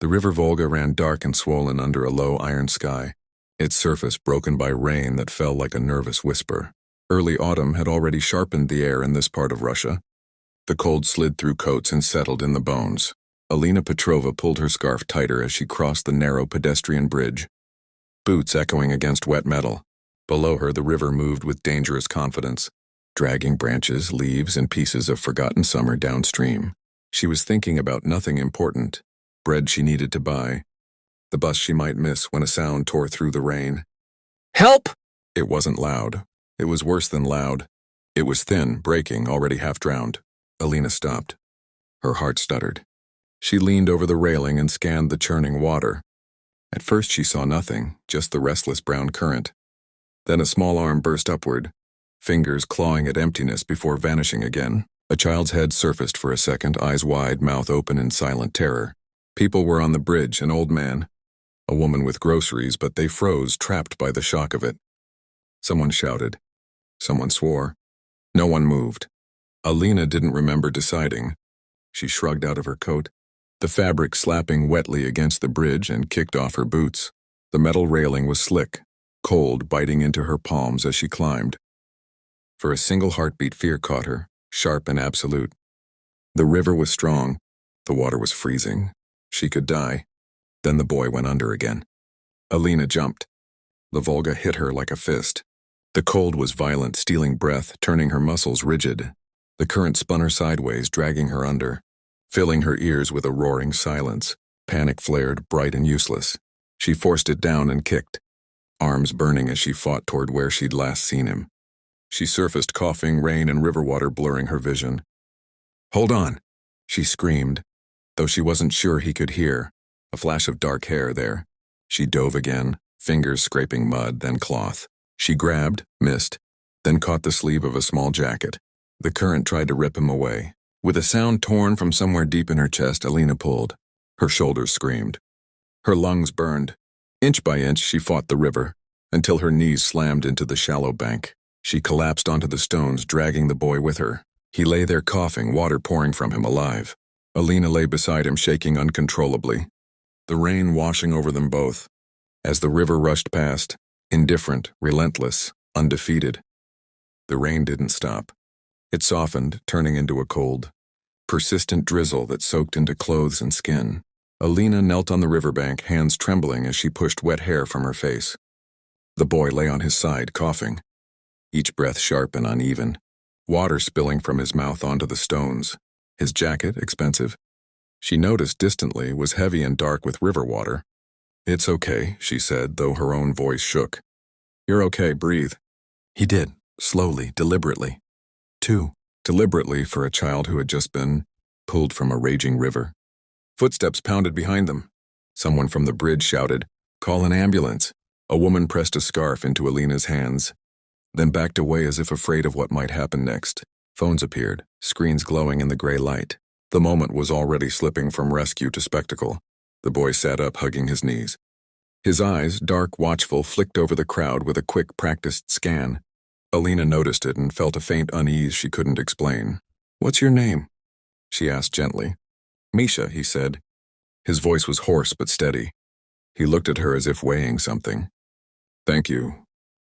The river Volga ran dark and swollen under a low iron sky, its surface broken by rain that fell like a nervous whisper. Early autumn had already sharpened the air in this part of Russia. The cold slid through coats and settled in the bones. Alina Petrova pulled her scarf tighter as she crossed the narrow pedestrian bridge, boots echoing against wet metal. Below her, the river moved with dangerous confidence, dragging branches, leaves, and pieces of forgotten summer downstream. She was thinking about nothing important: bread she needed to buy, the bus she might miss when a sound tore through the rain. Help! It wasn't loud. It was worse than loud. It was thin, breaking, already half drowned. Alina stopped. Her heart stuttered. She leaned over the railing and scanned the churning water. At first she saw nothing, just the restless brown current. Then a small arm burst upward, fingers clawing at emptiness before vanishing again. A child's head surfaced for a second, eyes wide, mouth open in silent terror. People were on the bridge, an old man, a woman with groceries, but they froze, trapped by the shock of it. Someone shouted. Someone swore. No one moved. Alina didn't remember deciding. She shrugged out of her coat, the fabric slapping wetly against the bridge, and kicked off her boots. The metal railing was slick, cold biting into her palms as she climbed. For a single heartbeat, fear caught her, sharp and absolute. The river was strong. The water was freezing. She could die. Then the boy went under again. Alina jumped. The Volga hit her like a fist. The cold was violent, stealing breath, turning her muscles rigid. The current spun her sideways, dragging her under, filling her ears with a roaring silence. Panic flared, bright and useless. She forced it down and kicked, arms burning as she fought toward where she'd last seen him. She surfaced, coughing, rain and river water blurring her vision. "Hold on," she screamed, though she wasn't sure he could hear. A flash of dark hair there. She dove again, fingers scraping mud, then cloth. She grabbed, missed, then caught the sleeve of a small jacket. The current tried to rip him away. With a sound torn from somewhere deep in her chest, Alina pulled. Her shoulders screamed. Her lungs burned. Inch by inch, she fought the river, until her knees slammed into the shallow bank. She collapsed onto the stones, dragging the boy with her. He lay there coughing, water pouring from him, alive. Alina lay beside him, shaking uncontrollably, the rain washing over them both. As the river rushed past, indifferent, relentless, undefeated, the rain didn't stop. It softened, turning into a cold, persistent drizzle that soaked into clothes and skin. Alina knelt on the riverbank, hands trembling as she pushed wet hair from her face. The boy lay on his side, coughing, each breath sharp and uneven, water spilling from his mouth onto the stones. His jacket, expensive, she noticed distantly, was heavy and dark with river water. "It's okay," she said, though her own voice shook. "You're okay, breathe." He did, slowly, deliberately. Too deliberately for a child who had just been pulled from a raging river. Footsteps pounded behind them. Someone from the bridge shouted, "Call an ambulance." A woman pressed a scarf into Alina's hands, then backed away as if afraid of what might happen next. Phones appeared, screens glowing in the gray light. The moment was already slipping from rescue to spectacle. The boy sat up, hugging his knees. His eyes, dark, watchful, flicked over the crowd with a quick, practiced scan. Alina noticed it and felt a faint unease she couldn't explain. "What's your name?" she asked gently. "Misha," he said. His voice was hoarse but steady. He looked at her as if weighing something. "Thank you."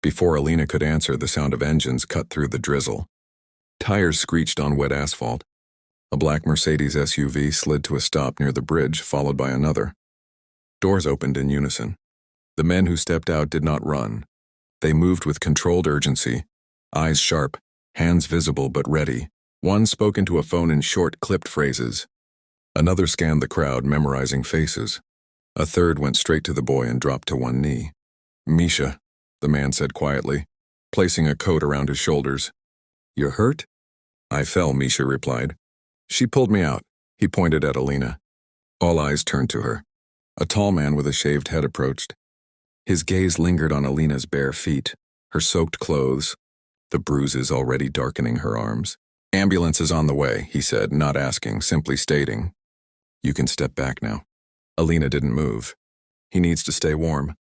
Before Alina could answer, the sound of engines cut through the drizzle. Tires screeched on wet asphalt. A black Mercedes SUV slid to a stop near the bridge, followed by another. Doors opened in unison. The men who stepped out did not run. They moved with controlled urgency, eyes sharp, hands visible but ready. One spoke into a phone in short, clipped phrases. Another scanned the crowd, memorizing faces. A third went straight to the boy and dropped to one knee. "Misha," the man said quietly, placing a coat around his shoulders. "You hurt?" "I fell," Misha replied. "She pulled me out." He pointed at Alina. All eyes turned to her. A tall man with a shaved head approached. His gaze lingered on Alina's bare feet, her soaked clothes, the bruises already darkening her arms. "Ambulance is on the way," he said, not asking, simply stating. "You can step back now." Alina didn't move. "He needs to stay warm."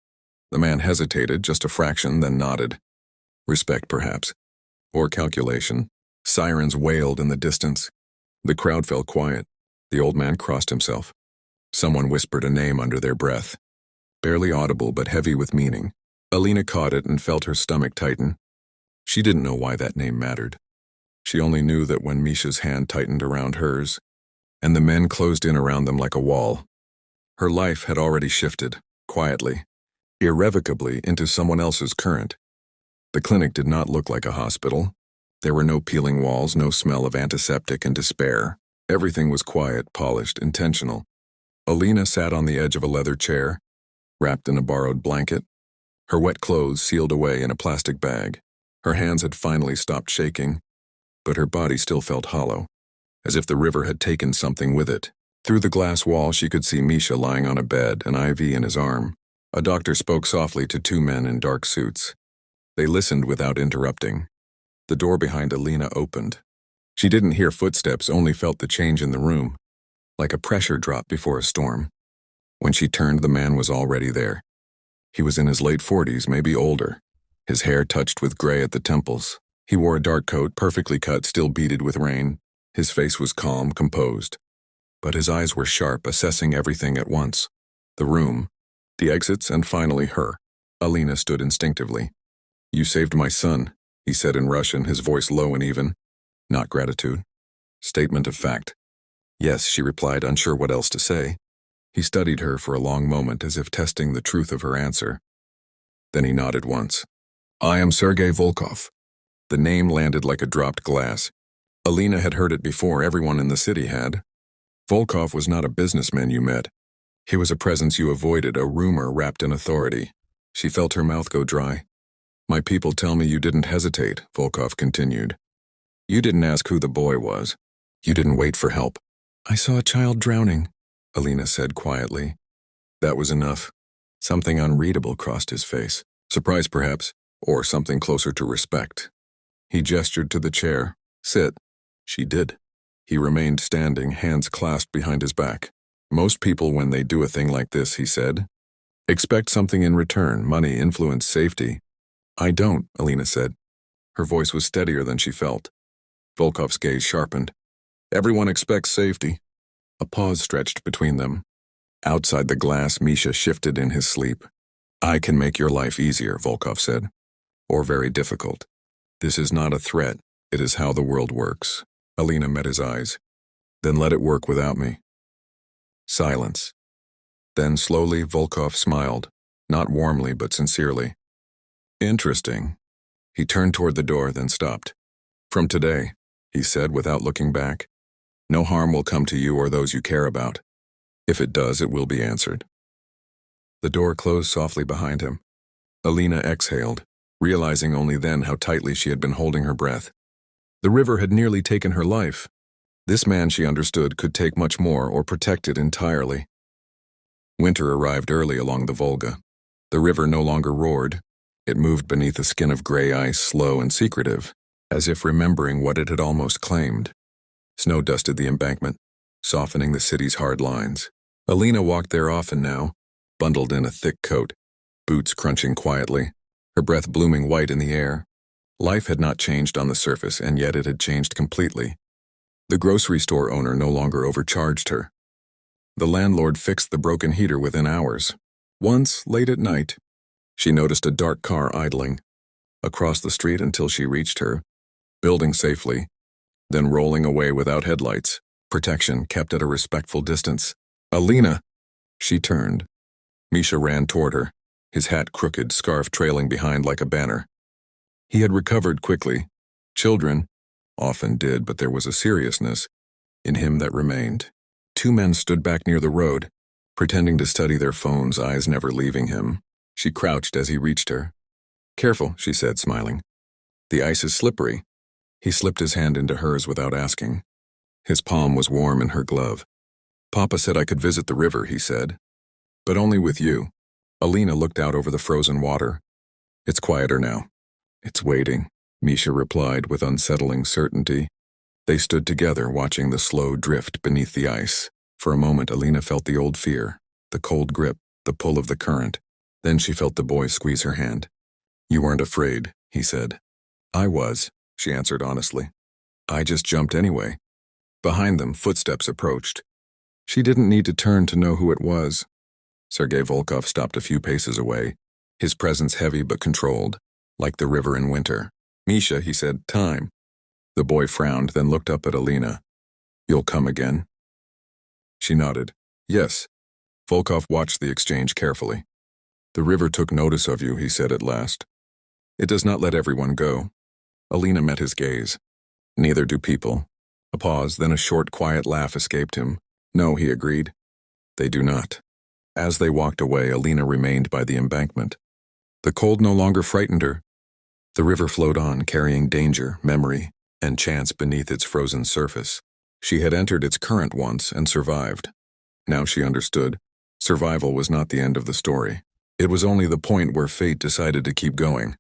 The man hesitated, just a fraction, then nodded. Respect, perhaps. Or calculation. Sirens wailed in the distance. The crowd fell quiet. The old man crossed himself. Someone whispered a name under their breath. Barely audible but heavy with meaning. Alina caught it and felt her stomach tighten. She didn't know why that name mattered. She only knew that when Misha's hand tightened around hers, and the men closed in around them like a wall, her life had already shifted, quietly, irrevocably, into someone else's current. The clinic did not look like a hospital. There were no peeling walls, no smell of antiseptic and despair. Everything was quiet, polished, intentional. Alina sat on the edge of a leather chair, wrapped in a borrowed blanket, her wet clothes sealed away in a plastic bag. Her hands had finally stopped shaking, but her body still felt hollow, as if the river had taken something with it. Through the glass wall, she could see Misha lying on a bed, an IV in his arm. A doctor spoke softly to two men in dark suits. They listened without interrupting. The door behind Alina opened. She didn't hear footsteps, only felt the change in the room, like a pressure drop before a storm. When she turned, the man was already there. He was in his late 40s, maybe older. His hair touched with gray at the temples. He wore a dark coat, perfectly cut, still beaded with rain. His face was calm, composed. But his eyes were sharp, assessing everything at once. The room, the exits, and finally her. Alina stood instinctively. "You saved my son," he said in Russian, his voice low and even. Not gratitude. Statement of fact. "Yes," she replied, unsure what else to say. He studied her for a long moment, as if testing the truth of her answer. Then he nodded once. "I am Sergei Volkov." The name landed like a dropped glass. Alina had heard it before, everyone in the city had. Volkov was not a businessman you met. He was a presence you avoided, a rumor wrapped in authority. She felt her mouth go dry. "My people tell me you didn't hesitate," Volkov continued. "You didn't ask who the boy was. You didn't wait for help." "I saw a child drowning," Alina said quietly. That was enough. Something unreadable crossed his face. Surprise, perhaps, or something closer to respect. He gestured to the chair. "Sit." She did. He remained standing, hands clasped behind his back. "Most people, when they do a thing like this," he said, "expect something in return, money, influence, safety." "I don't," Alina said. Her voice was steadier than she felt. Volkov's gaze sharpened. "Everyone expects safety." A pause stretched between them. Outside the glass, Misha shifted in his sleep. "I can make your life easier," Volkov said. "Or very difficult. This is not a threat. It is how the world works." Alina met his eyes. "Then let it work without me." Silence. Then slowly Volkov smiled, not warmly but sincerely. "Interesting." He turned toward the door, then stopped. "From today," he said without looking back, "no harm will come to you or those you care about. If it does, it will be answered." The door closed softly behind him. Alina exhaled, realizing only then how tightly she had been holding her breath. The river had nearly taken her life. This man, she understood, could take much more or protect it entirely. Winter arrived early along the Volga. The river no longer roared. It moved beneath a skin of gray ice, slow and secretive, as if remembering what it had almost claimed. Snow dusted the embankment, softening the city's hard lines. Alina walked there often now, bundled in a thick coat, boots crunching quietly, her breath blooming white in the air. Life had not changed on the surface, and yet it had changed completely. The grocery store owner no longer overcharged her. The landlord fixed the broken heater within hours. Once, late at night, she noticed a dark car idling across the street until she reached her, building safely, then rolling away without headlights, protection kept at a respectful distance. "Alina!" She turned. Misha ran toward her, his hat crooked, scarf trailing behind like a banner. He had recovered quickly. Children often did, but there was a seriousness in him that remained. Two men stood back near the road, pretending to study their phones, eyes never leaving him. She crouched as he reached her. "Careful," she said, smiling. "The ice is slippery." He slipped his hand into hers without asking. His palm was warm in her glove. "Papa said I could visit the river," he said. "But only with you." Alina looked out over the frozen water. "It's quieter now." "It's waiting," Misha replied with unsettling certainty. They stood together, watching the slow drift beneath the ice. For a moment, Alina felt the old fear, the cold grip, the pull of the current. Then she felt the boy squeeze her hand. "You weren't afraid," he said. "I was," she answered honestly. "I just jumped anyway." Behind them, footsteps approached. She didn't need to turn to know who it was. Sergei Volkov stopped a few paces away, his presence heavy but controlled, like the river in winter. "Misha," he said, "time." The boy frowned, then looked up at Alina. "You'll come again?" She nodded. "Yes." Volkov watched the exchange carefully. "The river took notice of you," he said at last. "It does not let everyone go." Alina met his gaze. "Neither do people." A pause, then a short, quiet laugh escaped him. "No," he agreed. "They do not." As they walked away, Alina remained by the embankment. The cold no longer frightened her. The river flowed on, carrying danger, memory, and chance beneath its frozen surface. She had entered its current once and survived. Now she understood. Survival was not the end of the story. It was only the point where fate decided to keep going.